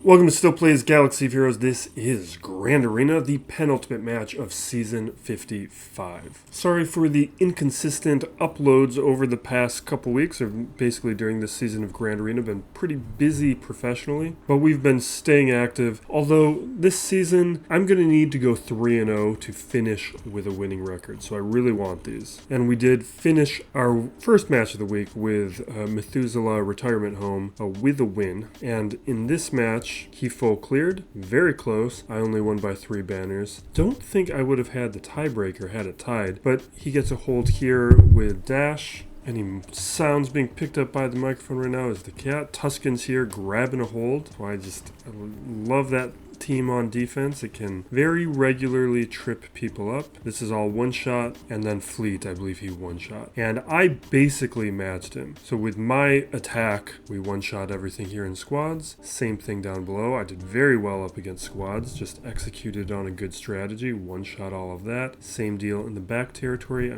Welcome to Still Plays Galaxy of Heroes. This is Grand Arena, the penultimate match of Season 55. Sorry for the inconsistent uploads over the past couple weeks, or basically during this season of Grand Arena. Been pretty busy professionally, but we've been staying active. Although this season, I'm going to need to go 3-0 to finish with a winning record, so I really want these. And we did finish our first match of the week with Methuselah Retirement Home with a win. And in this match, he full cleared, very close. I only won by 3 banners. Don't think I would have had the tiebreaker had it tied, but he gets a hold here with dash. Any sounds being picked up by the microphone right now is the cat. Tuscan's here grabbing a hold. So I love that team on defense. It can very regularly trip people up. This is all one shot, and then Fleet, I believe he one shot. And I basically matched him. So with my attack, we one shot everything here in squads. Same thing down below. I did very well up against squads, just executed on a good strategy, one shot all of that. Same deal in the back territory.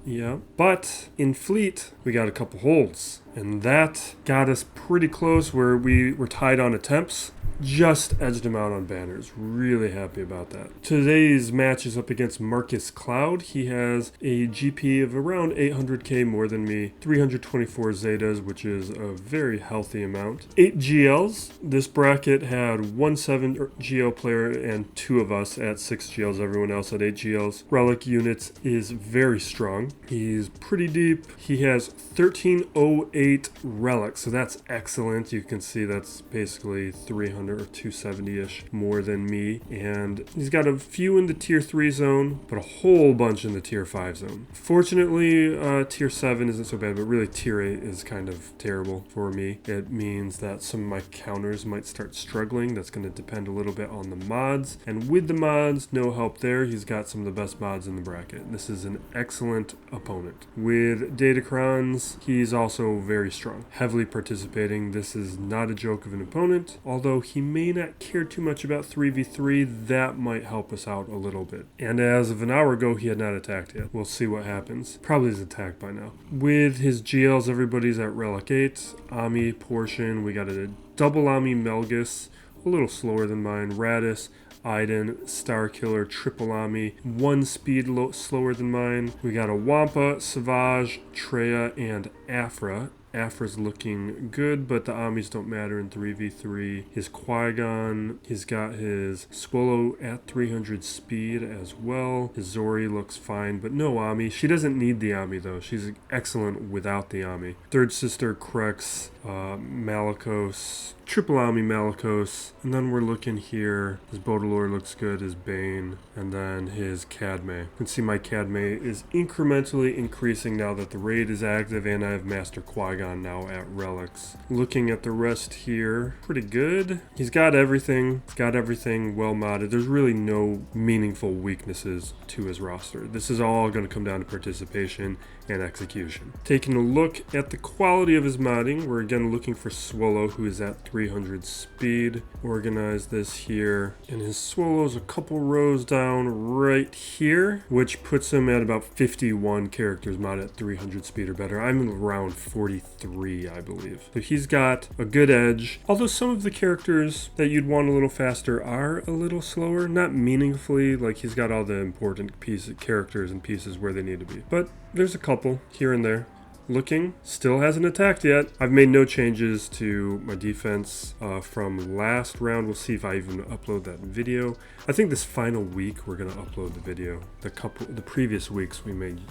Yeah, but in Fleet, we got a couple holds, and that got us pretty close where we were tied on attempts. Just edged him out on banners. Really happy about that. Today's match is up against Marcus Cloud. He has a GP of around 800k more than me. 324 Zetas, which is a very healthy amount. 8 GLs. This bracket had 1 7 GL player and 2 of us at 6 GLs. Everyone else at 8 GLs. Relic units is very strong. He's pretty deep. He has 1308 relics, so that's excellent. You can see that's basically 300 or 270-ish more than me, and he's got a few in the tier 3 zone, but a whole bunch in the tier 5 zone. Fortunately, tier 7 isn't so bad, but really tier 8 is kind of terrible for me. It means that some of my counters might start struggling. That's going to depend a little bit on the mods, and with the mods, no help there. He's got some of the best mods in the bracket. This is an excellent opponent. With Datacrons, he's also very strong, heavily participating. This is not a joke of an opponent, although he may not care too much about 3v3. That might help us out a little bit. And as of an hour ago, he had not attacked yet. We'll see what happens. Probably is attacked by now. With his GLs, everybody's at Relic 8. Ami portion, we got a double Ami Melgus, a little slower than mine. Radis, Iden, Starkiller, Triple Ami, 1 speed slower than mine. We got a Wampa, Savage, Treya, and Afra. Afra's looking good, but the Amis don't matter in 3v3. His Qui-Gon, he's got his Swallow at 300 speed as well. His Zori looks fine, but no Ami. She doesn't need the Ami though. She's excellent without the Ami. Third sister, Krex, Malicos, Triple Ami Malicos, and then we're looking here. His Baudelaire looks good, his Bane, and then his Cadme. You can see my Cadme is incrementally increasing now that the raid is active, and I have Master Qui-Gon now at Relics. Looking at the rest here, pretty good. He's got everything. He's got everything well modded. There's really no meaningful weaknesses to his roster. This is all going to come down to participation and execution. Taking a look at the quality of his modding, we're again looking for Swallow, who is at 300 speed. Organize this here, and his Swallow's a couple rows down right here, which puts him at about 51 characters mod at 300 speed or better. I'm around 43, I believe. So he's got a good edge, although some of the characters that you'd want a little faster are a little slower, not meaningfully. Like, he's got all the important characters and pieces where they need to be, but there's a couple here and there. Looking, still hasn't attacked yet. I've made no changes to my defense from last round. We'll see if I even upload that video. I think this final week we're gonna upload the video. The previous weeks we made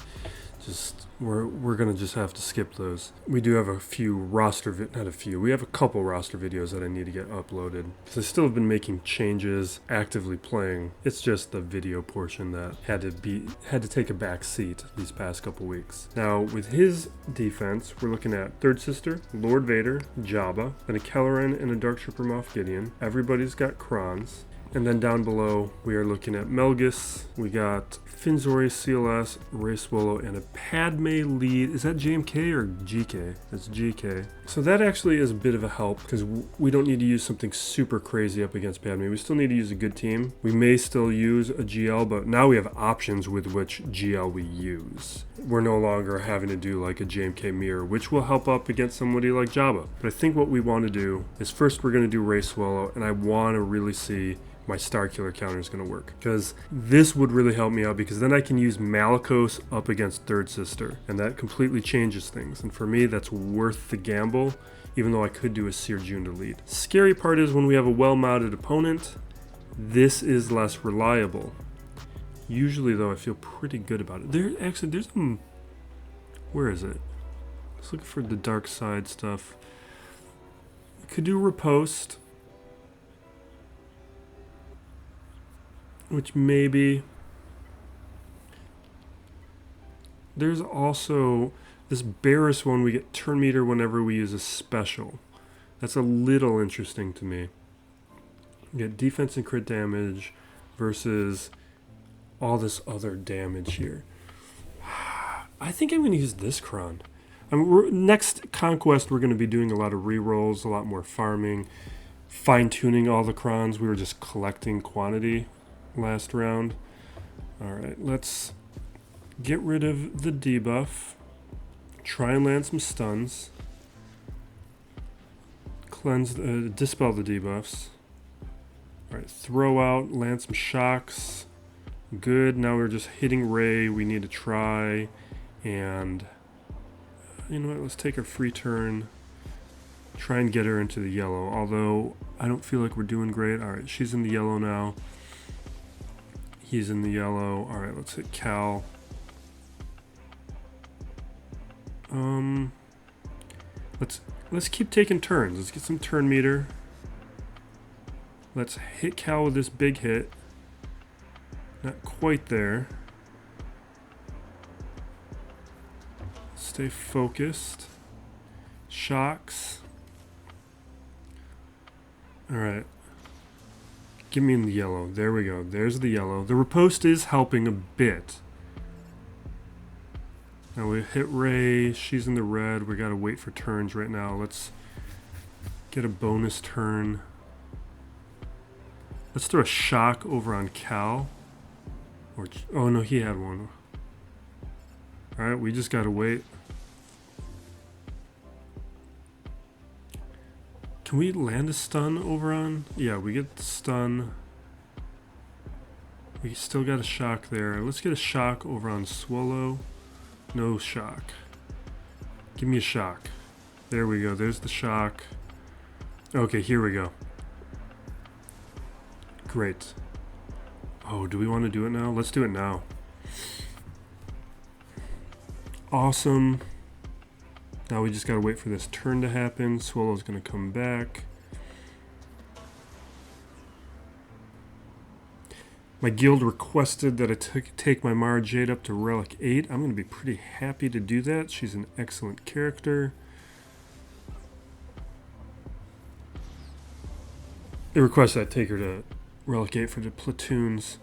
we're gonna just have to skip those. We do have a few we have a couple roster videos that I need to get uploaded. So I still have been making changes, actively playing. It's just the video portion that had to take a back seat these past couple weeks. Now with his defense, we're looking at Third Sister, Lord Vader, Jabba, then a Kelleran and a Dark Trooper Moff Gideon. Everybody's got Krons. And then down below, we are looking at Melgus. We got Finzori, CLS, Ray Swallow, and a Padme lead. Is that JMK or GK? That's GK. So that actually is a bit of a help because we don't need to use something super crazy up against Padme. We still need to use a good team. We may still use a GL, but now we have options with which GL we use. We're no longer having to do like a JMK mirror, which will help up against somebody like Jabba. But I think what we want to do is first we're going to do Ray Swallow, and I want to really see my Star Killer counter is going to work, because this would really help me out, because then I can use Malicos up against Third Sister, and that completely changes things. And for me, that's worth the gamble, even though I could do a Seer June to lead. Scary part is when we have a well-mounted opponent, this is less reliable. Usually, though, I feel pretty good about it. There's where is it? Let's look for the dark side stuff. We could do Riposte, which maybe. There's also this Barris one. We get turn meter whenever we use a special. That's a little interesting to me. We get defense and crit damage versus all this other damage here. I think I'm going to use this Kron. Next Conquest, we're going to be doing a lot of rerolls, a lot more farming, fine-tuning all the Krons. We were just collecting quantity last round. Alright, let's get rid of the debuff. Try and land some stuns. Dispel the debuffs. Alright, throw out, land some shocks. Good, now we're just hitting Ray. We need to try and, you know what, let's take a free turn. Try and get her into the yellow, although I don't feel like we're doing great. Alright, she's in the yellow now. He's in the yellow. Alright, let's hit Cal. Let's keep taking turns. Let's get some turn meter. Let's hit Cal with this big hit. Not quite there. Stay focused. Shocks. Alright. Get me in the yellow. There we go. There's the yellow. The Riposte is helping a bit. Now we hit Ray. She's in the red. We gotta wait for turns right now. Let's get a bonus turn. Let's throw a shock over on Cal. Oh no, he had one. Alright, we just gotta wait. Can we land a stun over on? Yeah, we get the stun. We still got a shock there. Let's get a shock over on Swallow. No shock. Give me a shock. There we go. There's the shock. Okay, here we go. Great. Oh, do we want to do it now? Let's do it now. Awesome. Now we just gotta wait for this turn to happen. Swallow's gonna come back. My guild requested that I take my Mara Jade up to Relic 8. I'm gonna be pretty happy to do that. She's an excellent character. They requested I take her to Relic 8 for the platoons.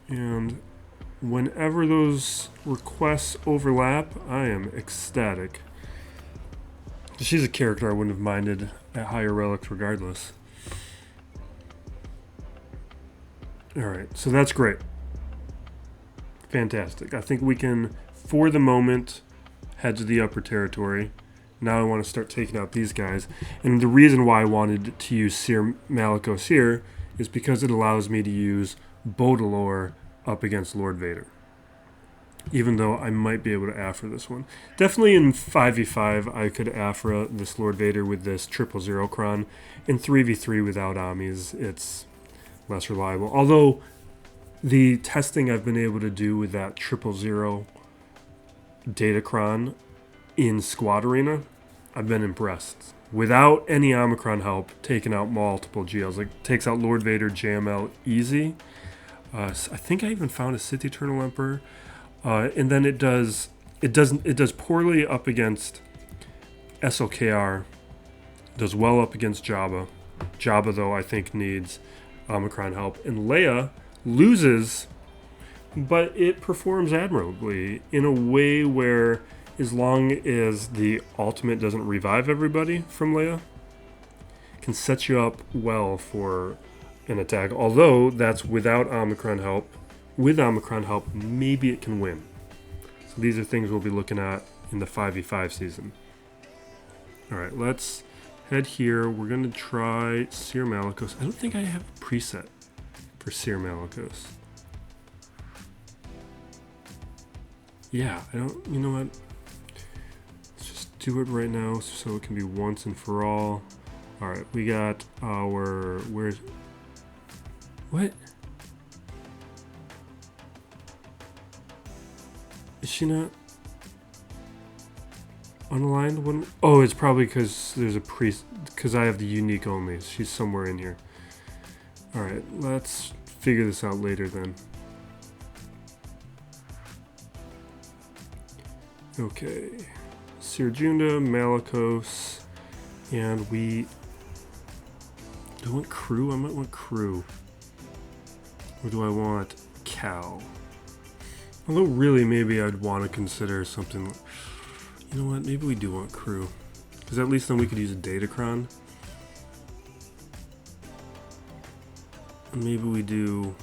And whenever those requests overlap, I am ecstatic. She's a character I wouldn't have minded at higher relics regardless. Alright, so that's great. Fantastic. I think we can, for the moment, head to the upper territory. Now I want to start taking out these guys. And the reason why I wanted to use Seer Malicos here is because it allows me to use Baudelaire up against Lord Vader. Even though I might be able to Afra this one. Definitely in 5v5 I could Afra this Lord Vader with this 000 Kron. In 3v3 without Amis it's less reliable. Although the testing I've been able to do with that 000 Datacron in Squad Arena, I've been impressed. Without any Omicron help, taking out multiple GLs. Like, takes out Lord Vader, JML easy. I think I even found a Sith Eternal Emperor. And then it does poorly up against SLKR. Does well up against Jabba. Jabba, though, I think needs Omicron help. And Leia loses, but it performs admirably in a way where, as long as the ultimate doesn't revive everybody from Leia, it can set you up well for an attack. Although that's without Omicron help. With Omicron help, maybe it can win. So these are things we'll be looking at in the 5v5 season. Alright, let's head here. We're going to try Seer Malicos. I don't think I have a preset for Seer Malicos. Yeah, I don't, you know what? Let's just do it right now so it can be once and for all. Alright, we got our, where's, what? Is she not unaligned? One? Oh, it's probably because there's a priest, because I have the unique only. She's somewhere in here. Alright, let's figure this out later then. Okay. Seer Junda, Malicos, and we... Do I want crew? I might want crew. Or do I want Cal? Although really maybe I'd want to consider something... You know what? Maybe we do want crew. Because at least then we could use a Datacron. And maybe we do...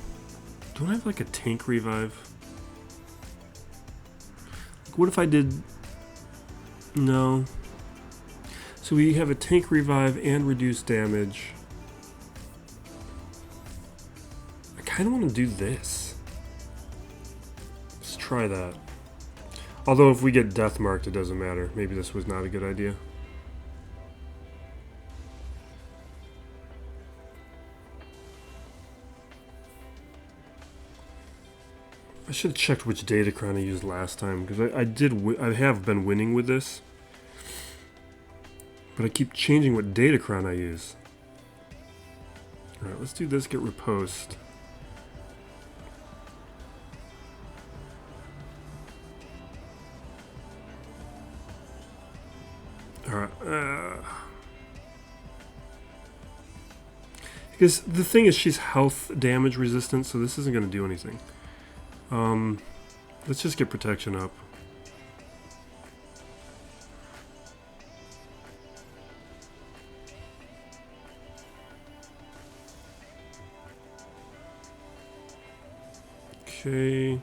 Don't I have like a tank revive? Like what if I did... No. So we have a tank revive and reduce damage. I kind of want to do this. Let's try that. Although if we get death marked, it doesn't matter. Maybe this was not a good idea. I should have checked which Datacron I used last time, because I have been winning with this. But I keep changing what Datacron I use. Alright, let's do this, get riposte. Alright, because the thing is she's health damage resistant, so this isn't going to do anything. Let's just get protection up. Okay.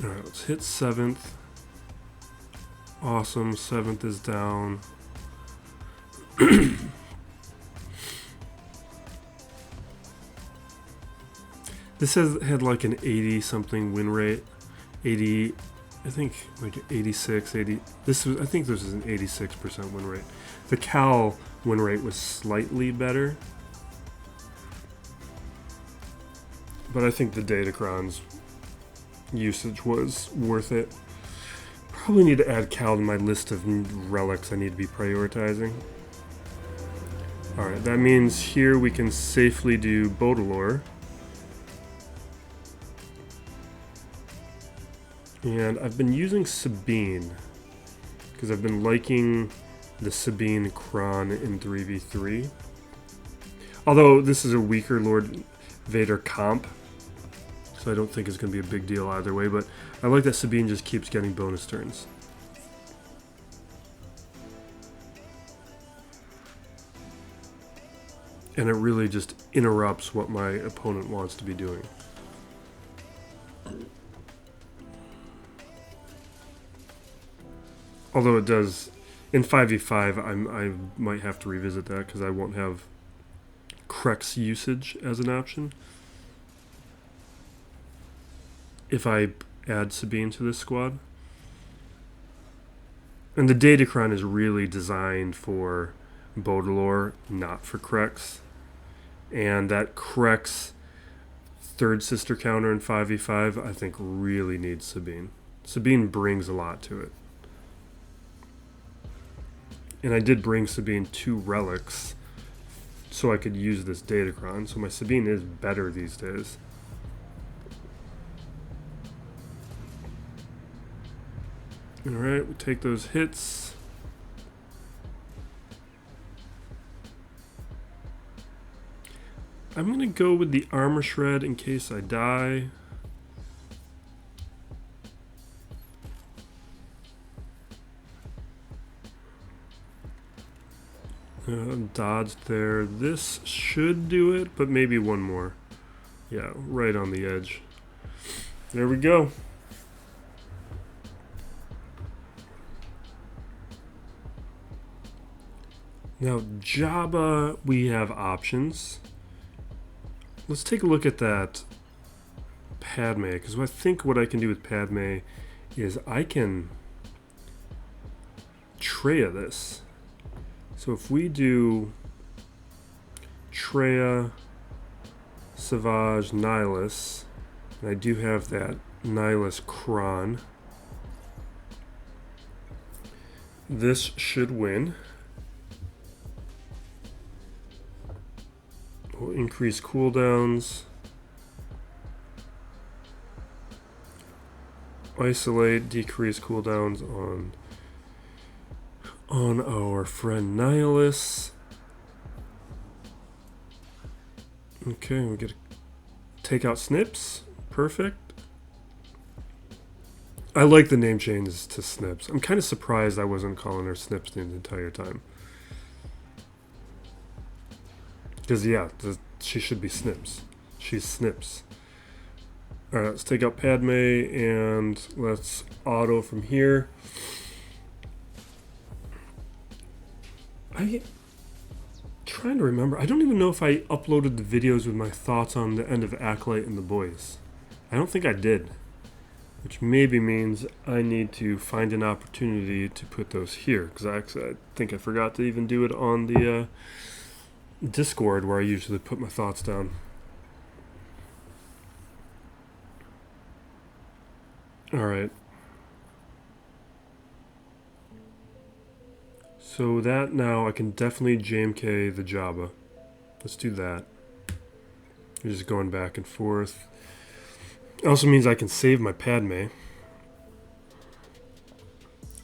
Alright, let's hit 7th. Awesome, 7th is down. This had like an 80 something win rate. 80, I think like 86, 80. I think this is an 86% win rate. The Cal win rate was slightly better. But I think the Datacron's usage was worth it. Probably need to add Cal to my list of relics I need to be prioritizing. Alright, that means here we can safely do Baudelaire. And I've been using Sabine, because I've been liking the Sabine Kron in 3v3. Although this is a weaker Lord Vader comp, so I don't think it's going to be a big deal either way, but I like that Sabine just keeps getting bonus turns. And it really just interrupts what my opponent wants to be doing. Although it does, in 5v5, I might have to revisit that because I won't have Krex usage as an option if I add Sabine to this squad. And the Datacron is really designed for Baudelaire, not for Krex. And that Krex third sister counter in 5v5, I think really needs Sabine. Sabine brings a lot to it. And I did bring Sabine 2 relics so I could use this Datacron. So my Sabine is better these days. Alright, we take those hits. I'm going to go with the armor shred in case I die. Dodged there. This should do it, but maybe one more. Yeah, right on the edge. There we go. Now, Jabba, we have options. Let's take a look at that Padme, because I think what I can do with Padme is I can Treya this. So if we do Treya, Savage, Nihilus, and I do have that Nihilus Kron, this should win. We'll increase cooldowns. Isolate, decrease cooldowns on our friend Nihilus. Okay, we get to take out Snips. Perfect. I like the name changes to Snips. I'm kind of surprised I wasn't calling her Snips the entire time. Because, yeah, she should be Snips. She's Snips. Alright, let's take out Padme and let's auto from here. I'm trying to remember. I don't even know if I uploaded the videos with my thoughts on the end of Acolyte and the boys. I don't think I did. Which maybe means I need to find an opportunity to put those here. Because I think I forgot to even do it on the Discord where I usually put my thoughts down. Alright. So that now I can definitely JMK the Jabba. Let's do that. We're just going back and forth. It also means I can save my Padme.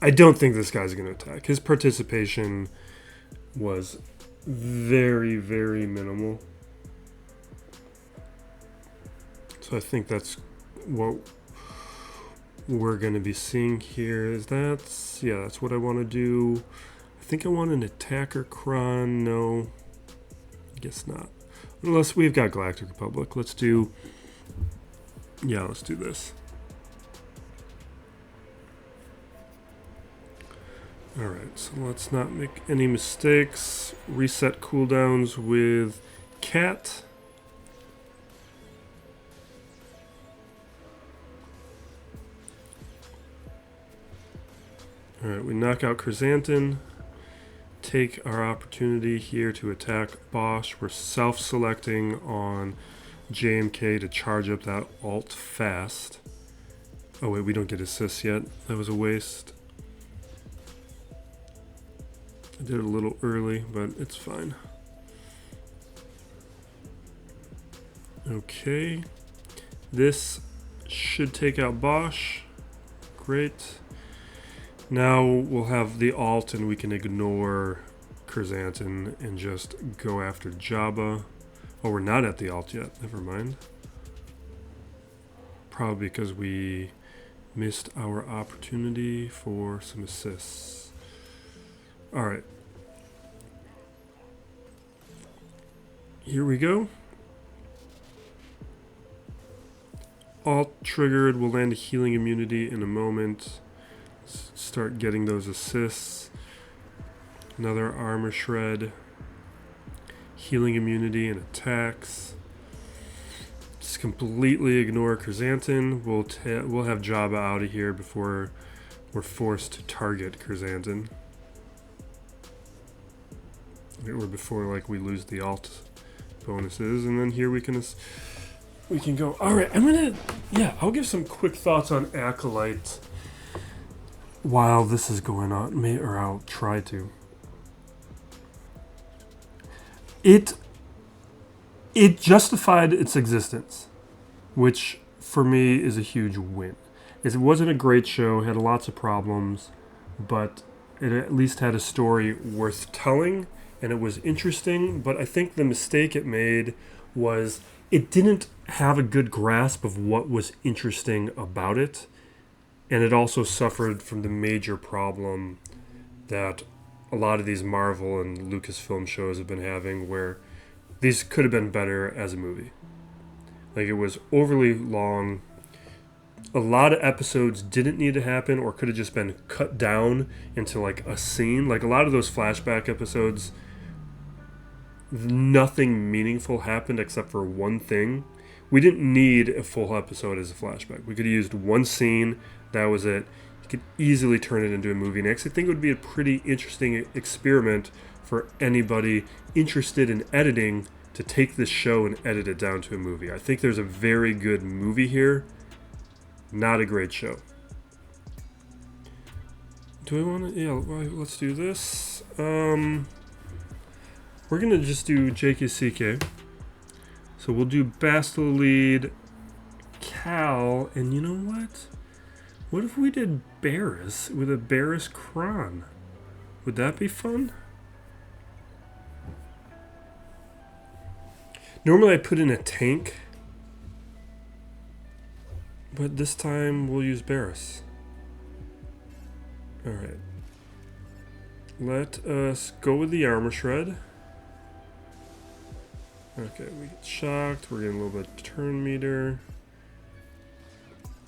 I don't think this guy's going to attack. His participation was very, very minimal. So I think that's what we're going to be seeing here. That's what I want to do. I think I want an attacker Kron. No, I guess not. Unless we've got Galactic Republic. Let's do this. Alright, so let's not make any mistakes. Reset cooldowns with Cat. Alright, we knock out Chrysanthemum. Take our opportunity here to attack Bosch. We're self-selecting on JMK to charge up that ult fast. Oh wait, we don't get assists yet. That was a waste. I did it a little early, but it's fine. Okay. This should take out Bosch. Great. Now we'll have the ult and we can ignore Chrysanthemum and just go after Jabba. Oh, we're not at the ult yet. Never mind. Probably because we missed our opportunity for some assists. Alright. Here we go. Ult triggered. We'll land a healing immunity in a moment. Start getting those assists. Another armor shred. Healing immunity and attacks. Just completely ignore Chrysanthemum. We'll have Jabba out of here before we're forced to target Chrysanthemum. Or before we lose the ult bonuses, and then here we can go. All right, I'll give some quick thoughts on Acolyte while this is going on, or I'll try to. It justified its existence, which for me is a huge win. It wasn't a great show, had lots of problems, but it at least had a story worth telling, and it was interesting. But I think the mistake it made was it didn't have a good grasp of what was interesting about it. And it also suffered from the major problem that a lot of these Marvel and Lucasfilm shows have been having, where these could have been better as a movie. Like, it was overly long. A lot of episodes didn't need to happen or could have just been cut down into like a scene. Like, a lot of those flashback episodes, nothing meaningful happened except for one thing. We didn't need a full episode as a flashback. We could have used one scene. That was it. You could easily turn it into a movie. And I actually think it would be a pretty interesting experiment for anybody interested in editing to take this show and edit it down to a movie. I think there's a very good movie here. Not a great show. Do we want to... Yeah, let's do this. We're going to just do JKCK. So we'll do Bastila, Cal, and you know what? What if we did Barris with a Barris Kron? Would that be fun? Normally I put in a tank, but this time we'll use Barris. Alright. Let us go with the armor shred. Okay, we get shocked. We're getting a little bit of turn meter.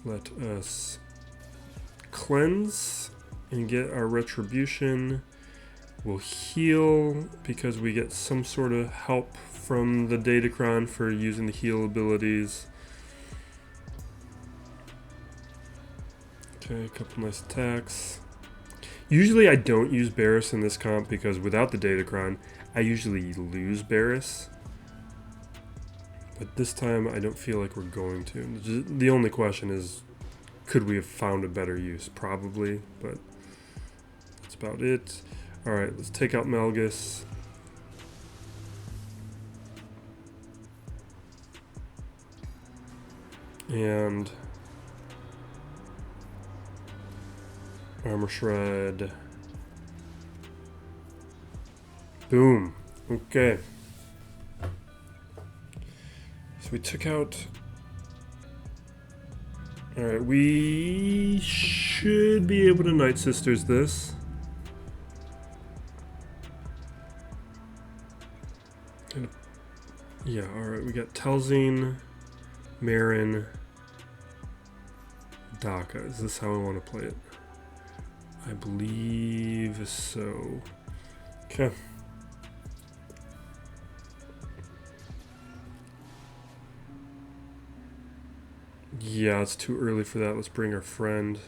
Let us cleanse and get our retribution. We'll heal because we get some sort of help from the Datacron for using the heal abilities. Okay, a couple nice attacks. Usually I don't use Barris in this comp because without the Datacron, I usually lose Barris. But this time I don't feel like we're going to. The only question is, could we have found a better use? Probably, but that's about it. Alright, let's take out Melgus. And armor shred. Boom. Okay. So we took out... Alright, we should be able to Night Sisters this. Yeah, alright, we got Telzine, Marin, Daka. Is this how I want to play it? I believe so. Okay. Yeah, it's too early for that. Let's bring our friend.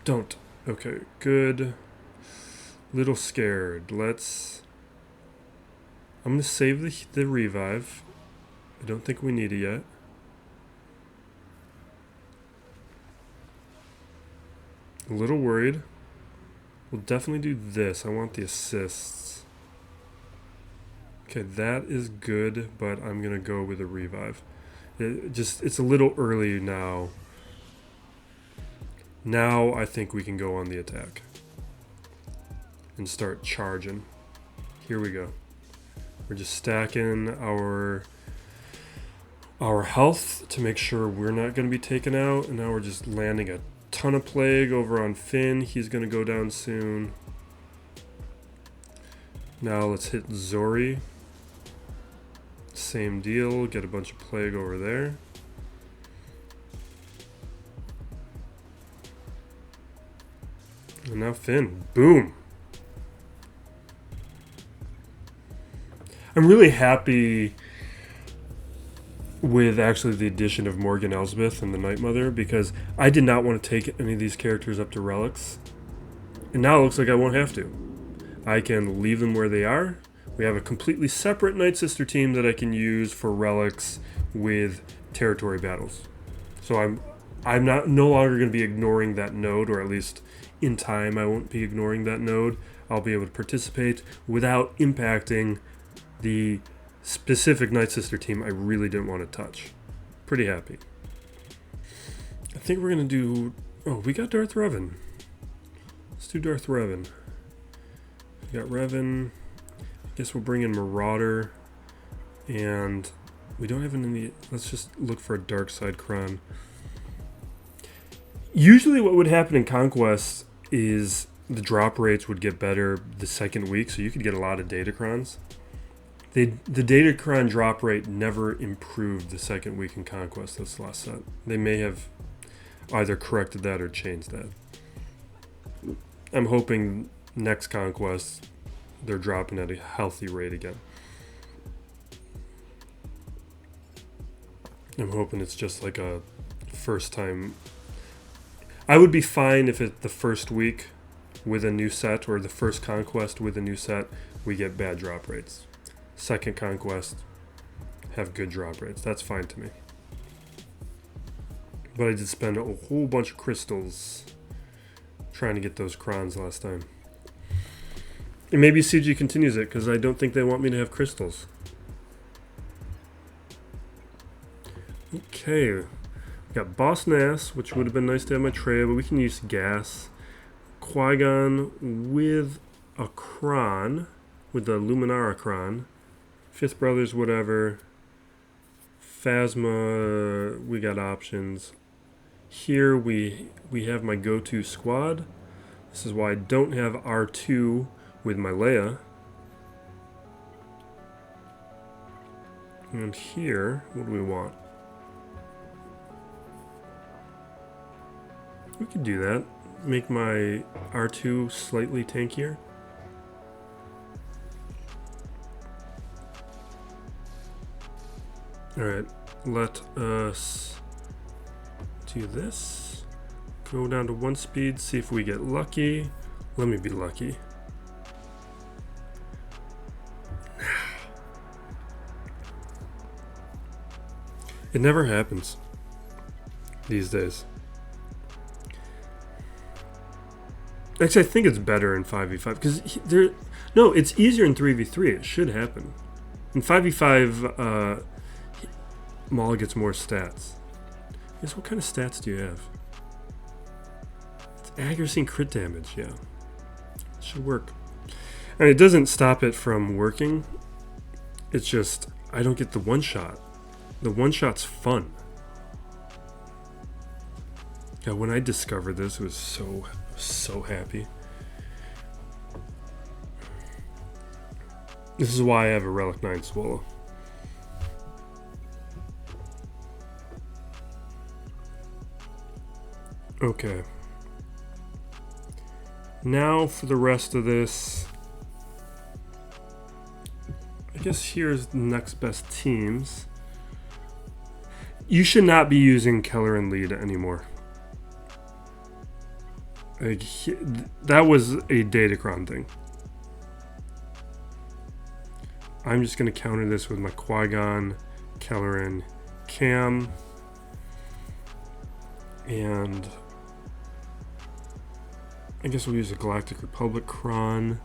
Don't. Okay, good. Little scared. Let's... I'm going to save the revive. I don't think we need it yet. A little worried. We'll definitely do this. I want the assists. Okay, that is good, but I'm going to go with a revive. It's a little early now. Now I think we can go on the attack. And start charging. Here we go. We're just stacking our health to make sure we're not going to be taken out. And now we're just landing a ton of plague over on Finn. He's going to go down soon. Now let's hit Zori. Same deal. Get a bunch of plague over there. And now Finn. Boom. I'm really happy with actually the addition of Morgan Elsbeth and the Night Mother, because I did not want to take any of these characters up to relics. And now it looks like I won't have to. I can leave them where they are. We have a completely separate Night Sister team that I can use for relics with territory battles. So I'm no longer going to be ignoring that node, or at least in time I won't be ignoring that node. I'll be able to participate without impacting the specific Night Sister team I really didn't want to touch. Pretty happy. I think we're going to do... Oh, we got Darth Revan. Let's do Darth Revan. We got Revan. I guess we'll bring in Marauder. And we don't have any. Let's just look for a dark side cron. Usually what would happen in Conquest is the drop rates would get better the second week, so you could get a lot of Datacrons. The Datacron drop rate never improved the second week in Conquest this last set. They may have either corrected that or changed that. I'm hoping next Conquest they're dropping at a healthy rate again. I'm hoping it's just like a first time. I would be fine if it's the first week with a new set or the first Conquest with a new set, we get bad drop rates. Second Conquest, have good drop rates. That's fine to me. But I did spend a whole bunch of crystals trying to get those crons last time. And maybe CG continues it because I don't think they want me to have crystals. Okay. We got Boss Nass, which would have been nice to have my tray, but we can use gas. Qui-Gon with a cron, with the Luminara cron. Fifth Brothers, whatever. Phasma, we got options. Here we have my go-to squad. This is why I don't have R2 with my Leia. And here, what do we want? We could do that. Make my R2 slightly tankier. Alright, let us do this. Go down to 1 speed, see if we get lucky. Let me be lucky. It never happens these days. Actually, I think it's better in 5v5 because no, it's easier in 3v3. It should happen. In 5v5, Maul gets more stats. I guess what kind of stats do you have? It's accuracy and crit damage, yeah. It should work. And it doesn't stop it from working. It's just, I don't get the one shot. The one shot's fun. Yeah, when I discovered this, I was so happy. This is why I have a Relic 9 Swallow. Okay. Now for the rest of this. I guess here's the next best teams. You should not be using Keller and Lead anymore. Like, that was a Datacron thing. I'm just going to counter this with my Qui-Gon, Kelleran, Cam, and I guess we'll use a Galactic Republic Cron.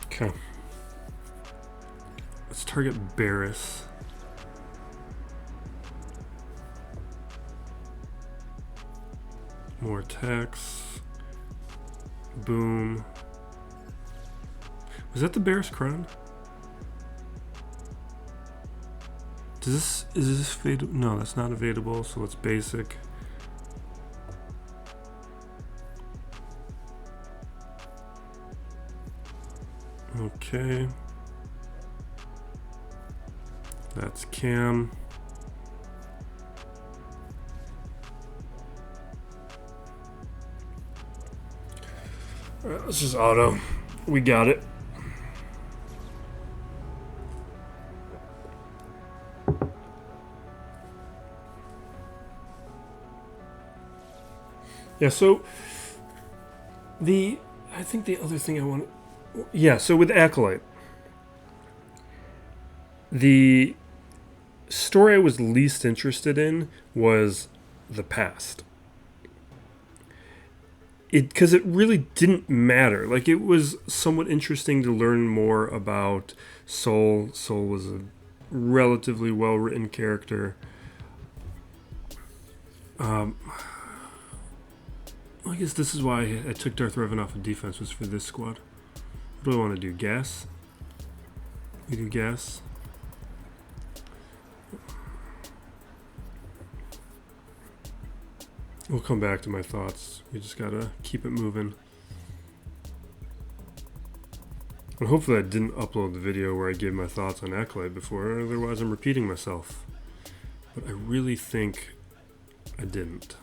Okay. Let's target Barris. More attacks. Boom. Was that the Barris Crown? Is this fade? No, that's not evadable, so it's basic. Okay. That's Cam. Alright, let's just auto. We got it. Yeah, so I think the other thing I want to, yeah, so with Acolyte, the story I was least interested in was the past. Because it really didn't matter. Like, it was somewhat interesting to learn more about Soul. Soul was a relatively well-written character. I guess this is why I took Darth Revan off of defense, was for this squad. What do I want to do? Gas? We do gas. We'll come back to my thoughts. We just gotta keep it moving. And hopefully I didn't upload the video where I gave my thoughts on Acolyte before, otherwise I'm repeating myself. But I really think I didn't.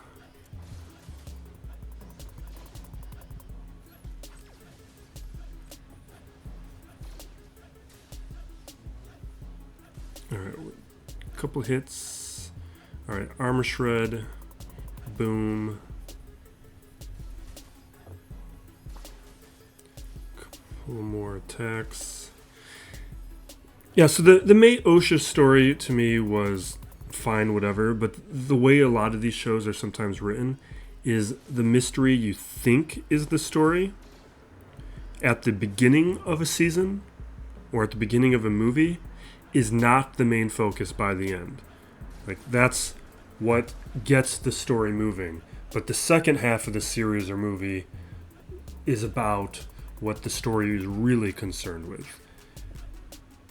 Alright, a couple hits. Alright, armor shred. Boom. Couple more attacks. Yeah, so the May OSHA story to me was fine, whatever, but the way a lot of these shows are sometimes written is the mystery you think is the story at the beginning of a season or at the beginning of a movie is not the main focus by the end. Like, that's what gets the story moving. But the second half of the series or movie is about what the story is really concerned with.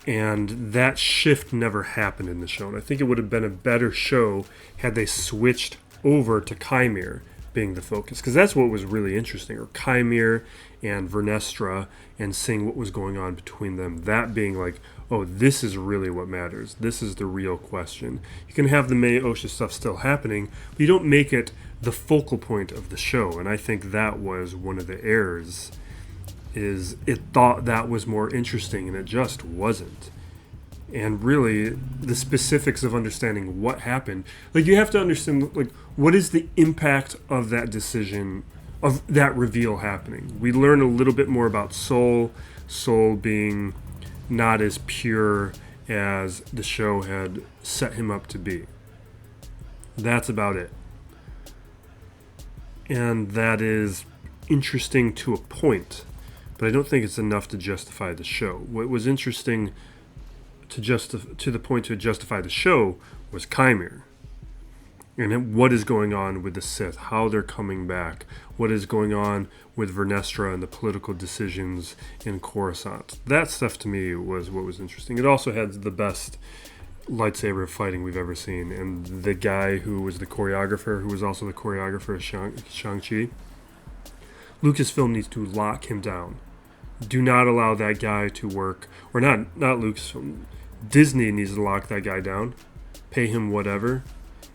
And that shift never happened in the show. And I think it would have been a better show had they switched over to Chimere being the focus. Because that's what was really interesting. Or Chimere and Vernestra, and seeing what was going on between them. That being like, oh, this is really what matters. This is the real question. You can have the May OSHA stuff still happening, but you don't make it the focal point of the show. And I think that was one of the errors, is it thought that was more interesting, and it just wasn't. And really, the specifics of understanding what happened, like, you have to understand, like, what is the impact of that decision, of that reveal happening. We learn a little bit more about Soul being not as pure as the show had set him up to be. That's about it. And that is interesting to a point, but I don't think it's enough to justify the show. What was interesting to the point to justify the show was Chimere. And what is going on with the Sith, how they're coming back, what is going on with Vernestra and the political decisions in Coruscant. That stuff to me was what was interesting. It also had the best lightsaber fighting we've ever seen. And the guy who was the choreographer, who was also the choreographer of Shang-Chi, Lucasfilm needs to lock him down. Do not allow that guy to work, or not Lucasfilm, Disney needs to lock that guy down, pay him whatever,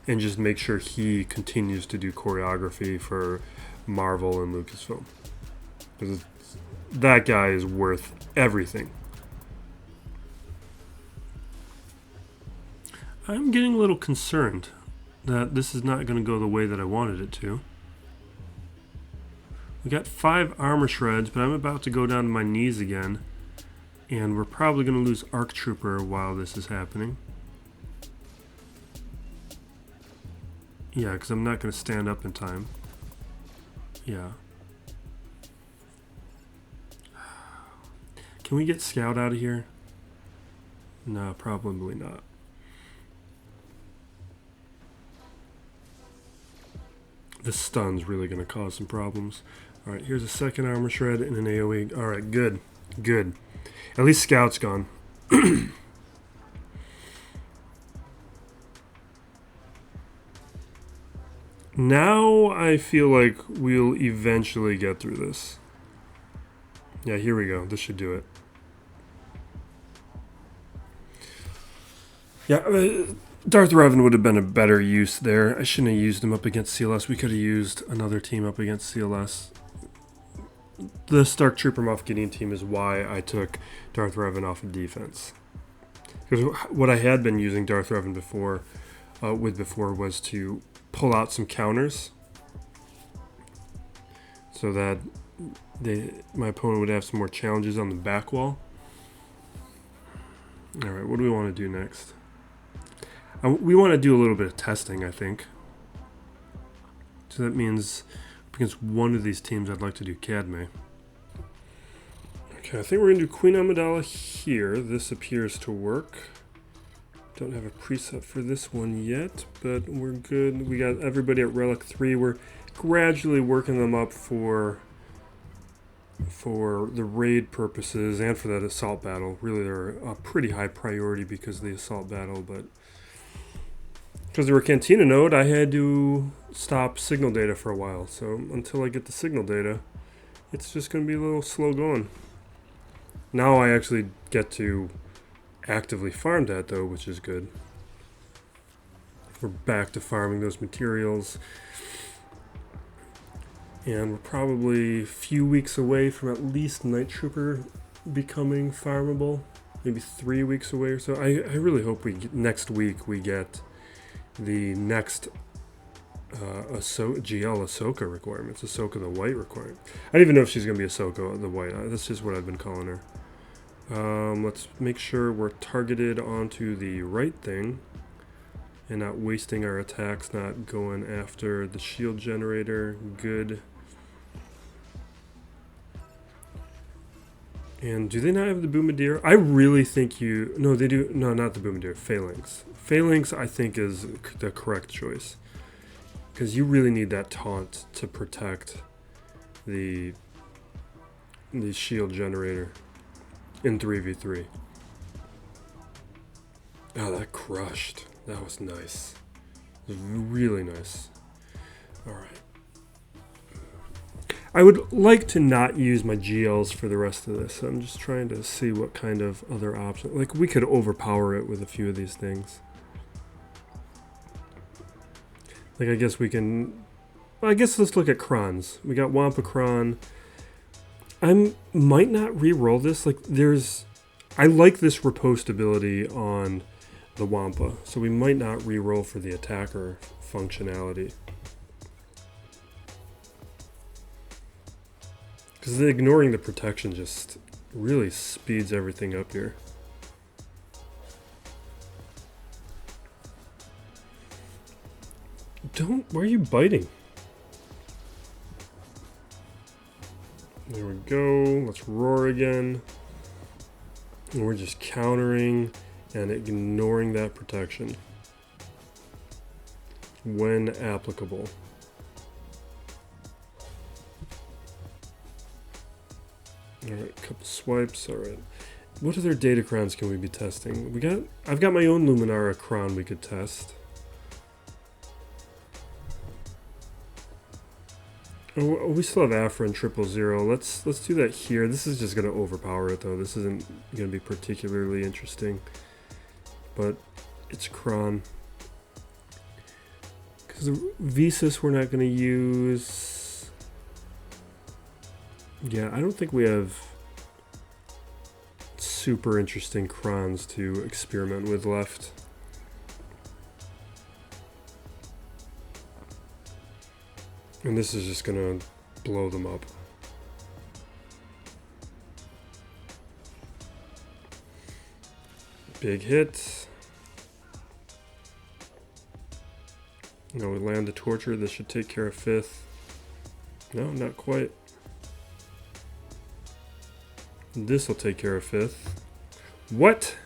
and just make sure he continues to do choreography for Marvel and Lucasfilm. Because that guy is worth everything. I'm getting a little concerned that this is not going to go the way that I wanted it to. We got 5 armor shreds, but I'm about to go down to my knees again. And we're probably going to lose ARC Trooper while this is happening. Yeah, because I'm not going to stand up in time. Yeah. Can we get Scout out of here? No, probably not. This stun's really going to cause some problems. Alright, here's a second armor shred and an AoE. Alright, good. Good. At least Scout's gone. Now I feel like we'll eventually get through this. Yeah, here we go. This should do it. Yeah, Darth Revan would have been a better use there. I shouldn't have used him up against CLS. We could have used another team up against CLS. The Stark Trooper Moff Gideon team is why I took Darth Revan off of defense. Because what I had been using Darth Revan before was to pull out some counters so that my opponent would have some more challenges on the back wall. Alright, what do we want to do next? We want to do a little bit of testing, I think. So that means against one of these teams I'd like to do Cadme. Okay, I think we're going to do Queen Amidala here. This appears to work. Don't have a preset for this one yet, but we're good. We got everybody at Relic 3. We're gradually working them up for the raid purposes and for that assault battle. Really, they're a pretty high priority because of the assault battle, but because they were Cantina node, I had to stop signal data for a while. So until I get the signal data, it's just going to be a little slow going. Now I actually get to actively farm that though, which is good. We're back to farming those materials. And we're probably a few weeks away from at least Night Trooper becoming farmable. Maybe 3 weeks away or so. I really hope next week we get the next GL Ahsoka requirements. Ahsoka the White requirement. I don't even know if she's going to be Ahsoka the White. That's just what I've been calling her. Let's make sure we're targeted onto the right thing and not wasting our attacks, not going after the shield generator. Good. And do they not have the Bombardier? I really think you... No, they do. No, not the Bombardier. Phalanx. Phalanx, I think, is the correct choice. Because you really need that taunt to protect the shield generator in 3v3. Oh, that crushed. That was nice. It was really nice. Alright. I would like to not use my GLs for the rest of this. I'm just trying to see what kind of other options. Like, we could overpower it with a few of these things. Like, I guess we can... I guess let's look at Krons. We got Wampa Kron. I might not re-roll this. Like, there's... I like this riposte ability on the Wampa. So we might not re-roll for the attacker functionality. Because ignoring the protection just really speeds everything up here. Why are you biting? There we go. Let's roar again. And we're just countering and ignoring that protection when applicable. Alright, couple swipes, alright. What other data crowns can we be testing? I've got my own Luminara crown we could test. Oh, we still have Afra and 000. Let's do that here. This is just going to overpower it though. This isn't going to be particularly interesting. But it's Kron. Because the Visas we're not going to use. Yeah, I don't think we have super interesting Krons to experiment with left. And this is just gonna blow them up. Big hit. No, we land the torture. This should take care of 5th. No, not quite. This will take care of 5th. What?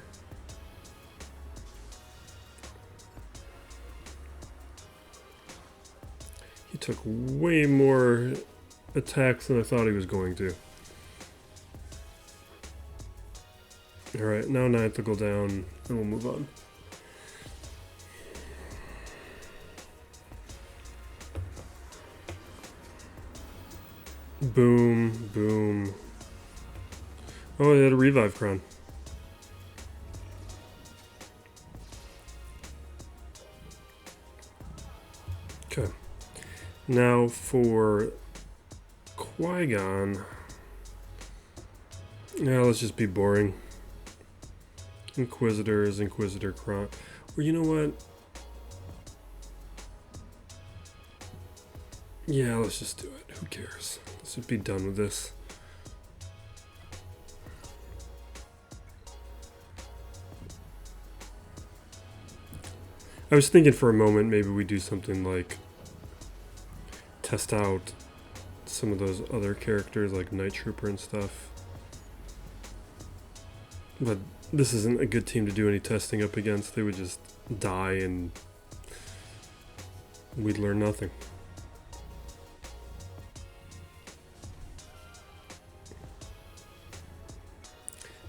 He took way more attacks than I thought he was going to. Alright, now 9th will go down and we'll move on. Boom, boom. Oh, he had a revive crown. Okay. Now for Qui-Gon. Yeah, let's just be boring. Inquisitors, Inquisitor crown. Or you know what? Yeah, let's just do it. Who cares? Let's just be done with this. I was thinking for a moment maybe we do something like test out some of those other characters like Night Trooper and stuff. But This isn't a good team to do any testing up against. They would just die and we'd learn nothing.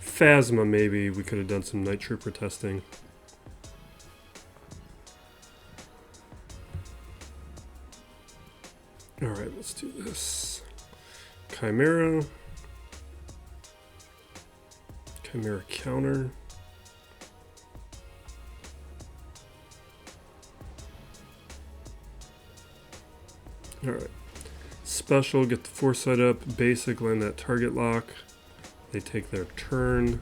Phasma, maybe we could have done some Night Trooper testing. Alright, let's do this. Chimera. Chimera counter. Alright. Special, get the foresight up. Basic, land that target lock. They take their turn.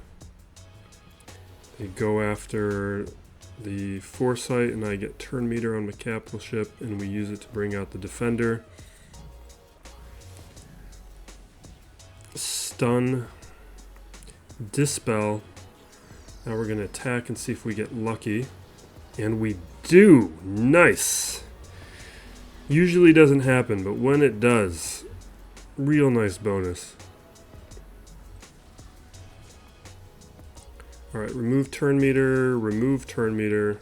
They go after the foresight, and I get turn meter on my capital ship, and we use it to bring out the defender. Stun. Dispel. Now we're going to attack and see if we get lucky. And we do! Nice! Usually doesn't happen, but when it does, real nice bonus. Alright, remove turn meter, remove turn meter.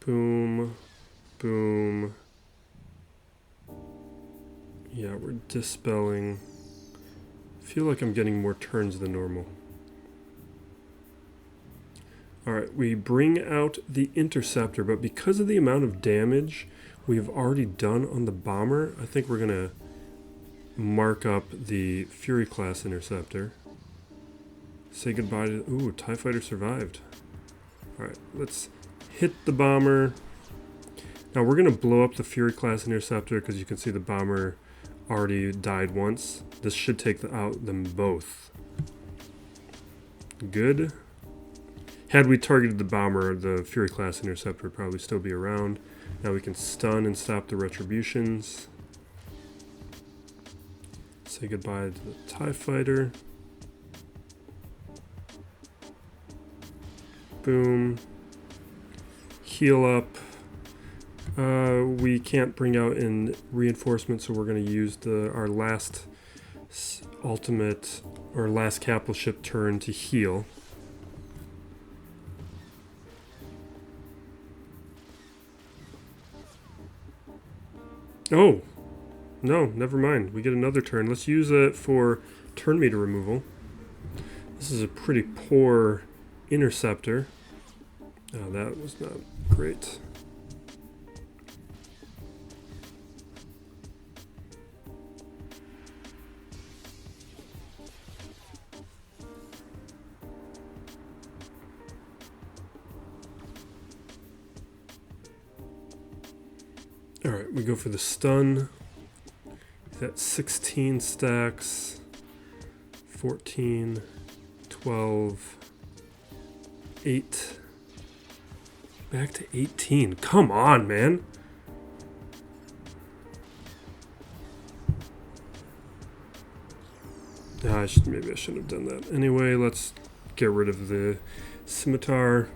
Boom, boom. Yeah, we're dispelling. I feel like I'm getting more turns than normal. Alright, we bring out the interceptor, but because of the amount of damage we have already done on the bomber, I think we're going to mark up the Fury class interceptor. Say goodbye to... Ooh, TIE fighter survived. Alright, let's hit the bomber. Now we're going to blow up the Fury class interceptor because you can see the bomber already died once. This should take out them both. Good. Had we targeted the bomber, the Fury class interceptor would probably still be around. Now we can stun and stop the retributions. Say goodbye to the TIE fighter. Boom. Heal up. We can't bring out in reinforcements, so we're going to use our last ultimate or last capital ship turn to heal. Oh, no, never mind. We get another turn. Let's use it for turn meter removal. This is a pretty poor interceptor. Oh, that was not great. Alright, we go for the stun. That's 16 stacks. 14, 12, 8. Back to 18. Come on, man. Maybe I shouldn't have done that. Anyway, let's get rid of the scimitar.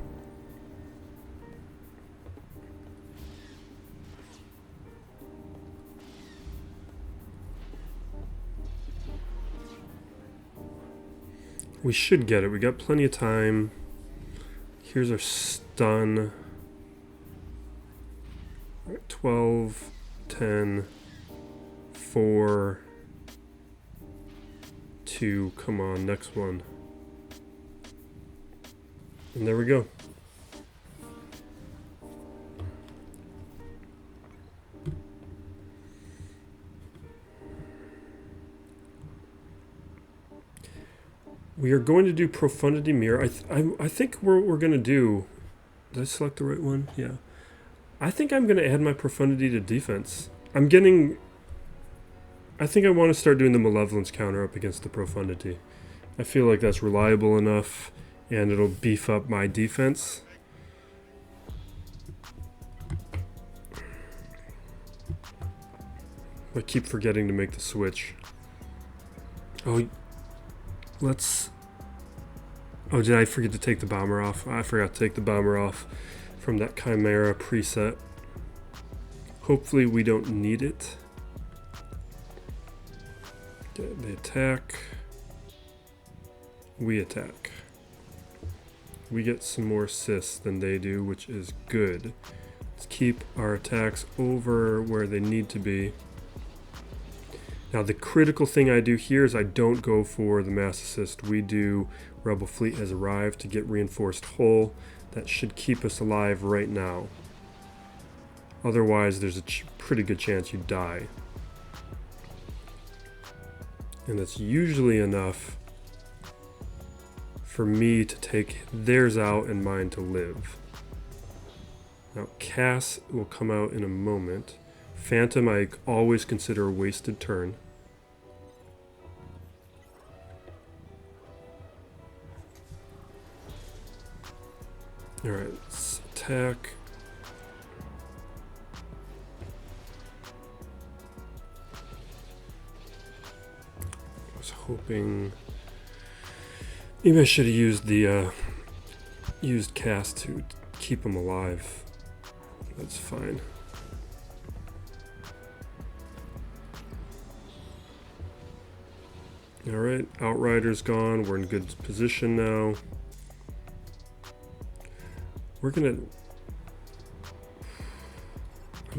We should get it. We got plenty of time. Here's our stun. All right, 12, 10, 4, 2. Come on, next one. And there we go. We are going to do Profundity Mirror. I think what we're going to do... Did I select the right one? Yeah. I think I'm going to add my Profundity to defense. I think I want to start doing the Malevolence counter up against the Profundity. I feel like that's reliable enough, and it'll beef up my defense. I keep forgetting to make the switch. Oh, let's... Oh, did I forget to take the bomber off? I forgot to take the bomber off from that Chimera preset. Hopefully we don't need it. They attack. We attack. We get some more assists than they do, which is good. Let's keep our attacks over where they need to be. Now the critical thing I do here is I don't go for the mass assist. We do Rebel Fleet has arrived to get reinforced hull. That should keep us alive right now. Otherwise, there's a pretty good chance you die. And that's usually enough for me to take theirs out and mine to live. Now, Cass will come out in a moment. Phantom, I always consider a wasted turn. Alright, let's attack. I was hoping maybe I should have used the used Cass to keep him alive. That's fine. Alright, Outrider's gone. We're in good position now. I'm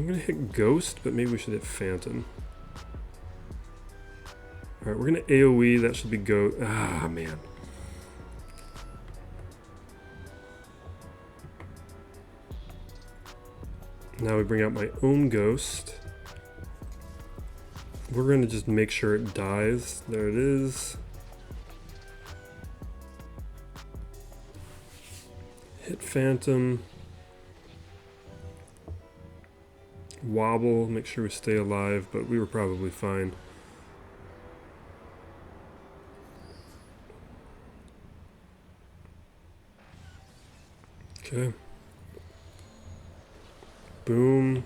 gonna hit Ghost, but maybe we should hit Phantom. Alright, we're gonna AoE. That should be Ghost. Ah, man. Now we bring out my own Ghost. We're going to just make sure it dies. There it is. Hit Phantom. Wobble, make sure we stay alive, but we were probably fine. Okay. Boom.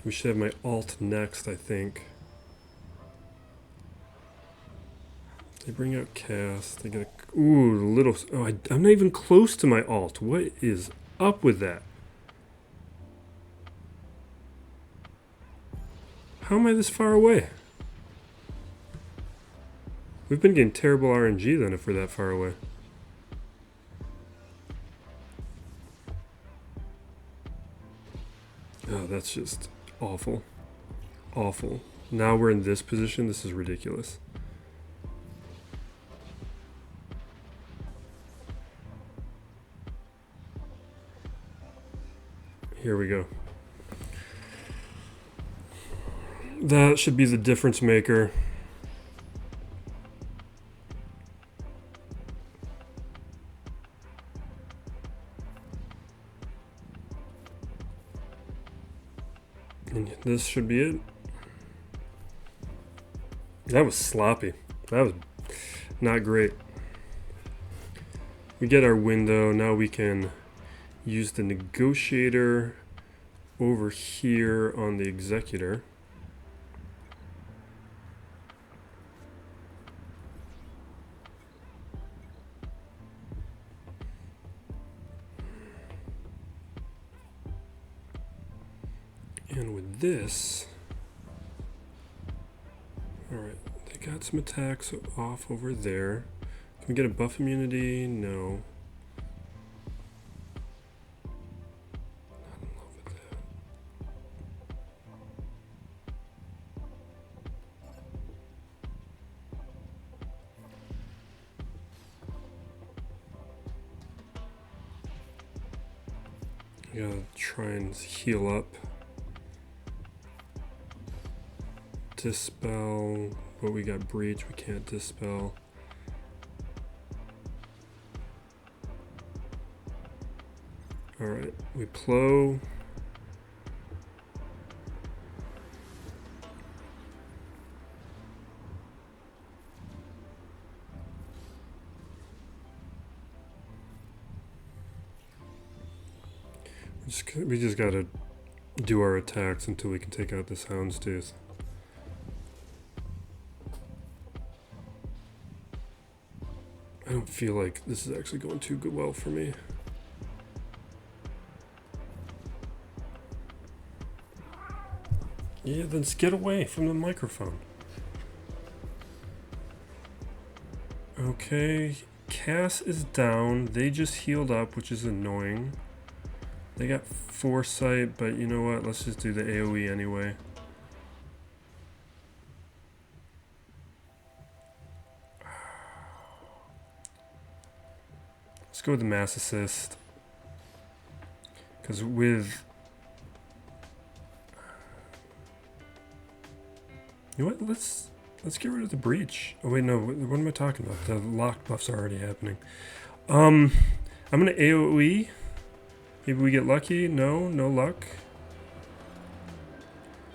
We should have my alt next, I think. They bring out Cass. They get a... Ooh, little... Oh, I'm not even close to my alt. What is up with that? How am I this far away? We've been getting terrible RNG then if we're that far away. Oh, that's just awful. Awful. Now we're in this position. This is ridiculous. Here we go. That should be the difference maker. And this should be it. That was sloppy. That was not great. We get our window. Now we can use the negotiator over here on the executor. And with this, alright, they got some attacks off over there. Can we get a buff immunity? No. Not in love with that. We gotta try and heal up. Dispel, but we got breach, we can't dispel. Alright, we plow. We just gotta do our attacks until we can take out this Houndstooth. I don't feel like this is actually going too well for me. Yeah, then just get away from the microphone. Okay, Cass is down. They just healed up, which is annoying. They got foresight, but you know what? Let's just do the AoE anyway. Let's go with the mass assist. Because with... You know what? Let's get rid of the breach. Oh wait, no. What am I talking about? The lock buffs are already happening. I'm gonna AoE. Maybe we get lucky. No luck.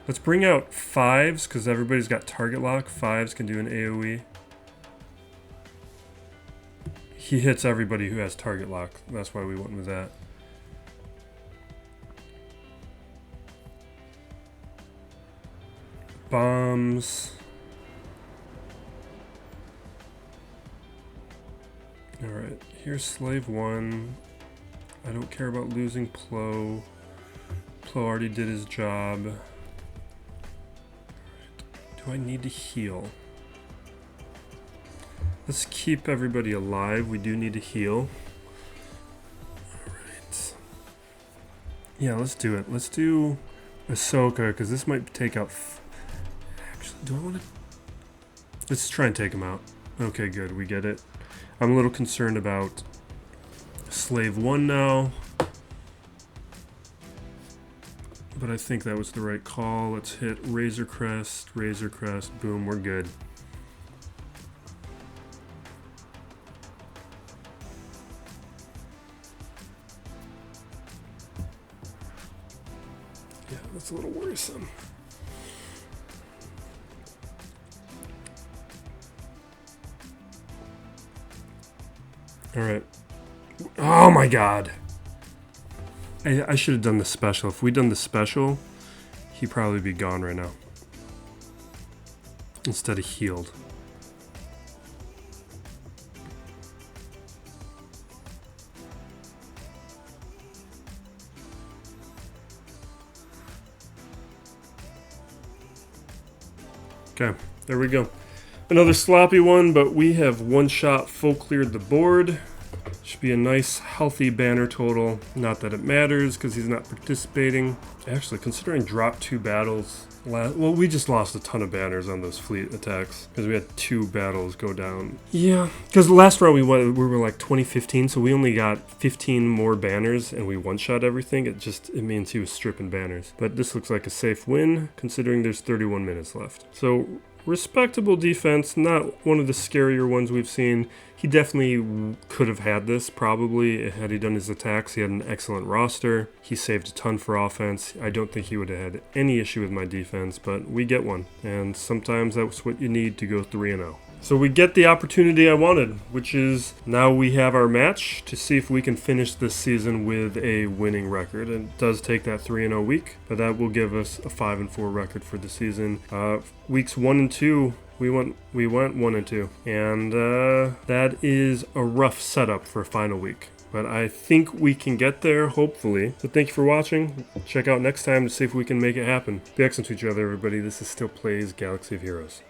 Let's bring out 5s because everybody's got target lock. 5s can do an AoE. He hits everybody who has target lock. That's why we went with that. Bombs. Alright, here's Slave 1. I don't care about losing Plo. Plo already did his job. Right. Do I need to heal? Let's keep everybody alive. We do need to heal. Alright. Yeah, let's do it. Let's do Ahsoka, because this might take out... Actually, do I want to... Let's try and take him out. Okay, good. We get it. I'm a little concerned about Slave 1 now. But I think that was the right call. Let's hit Razor Crest. Boom, we're good. Yeah, that's a little worrisome. Alright. Oh my god. I should have done the special. If we'd done the special, he'd probably be gone right now. Instead of healed. Okay, there we go. Another sloppy one, but we have one shot full cleared the board. Should be a nice, healthy banner total. Not that it matters, because he's not participating. Actually, considering drop 2 battles... Well, we just lost a ton of banners on those fleet attacks, because we had 2 battles go down. Yeah, because the last round we were like 2015, so we only got 15 more banners, and we one-shot everything. It means he was stripping banners. But this looks like a safe win, considering there's 31 minutes left. So... respectable defense, not one of the scarier ones we've seen. He definitely could have had this, probably, had he done his attacks. He had an excellent roster. He saved a ton for offense. I don't think he would have had any issue with my defense, but we get one. And sometimes that's what you need to go 3-0. So we get the opportunity I wanted, which is now we have our match to see if we can finish this season with a winning record. It does take that 3-0 week, but that will give us a 5-4 record for the season. Weeks 1 and 2, we went 1 and 2, and that is a rough setup for a final week. But I think we can get there, hopefully. So thank you for watching. Check out next time to see if we can make it happen. Be excellent to each other, everybody. This is Still Plays Galaxy of Heroes.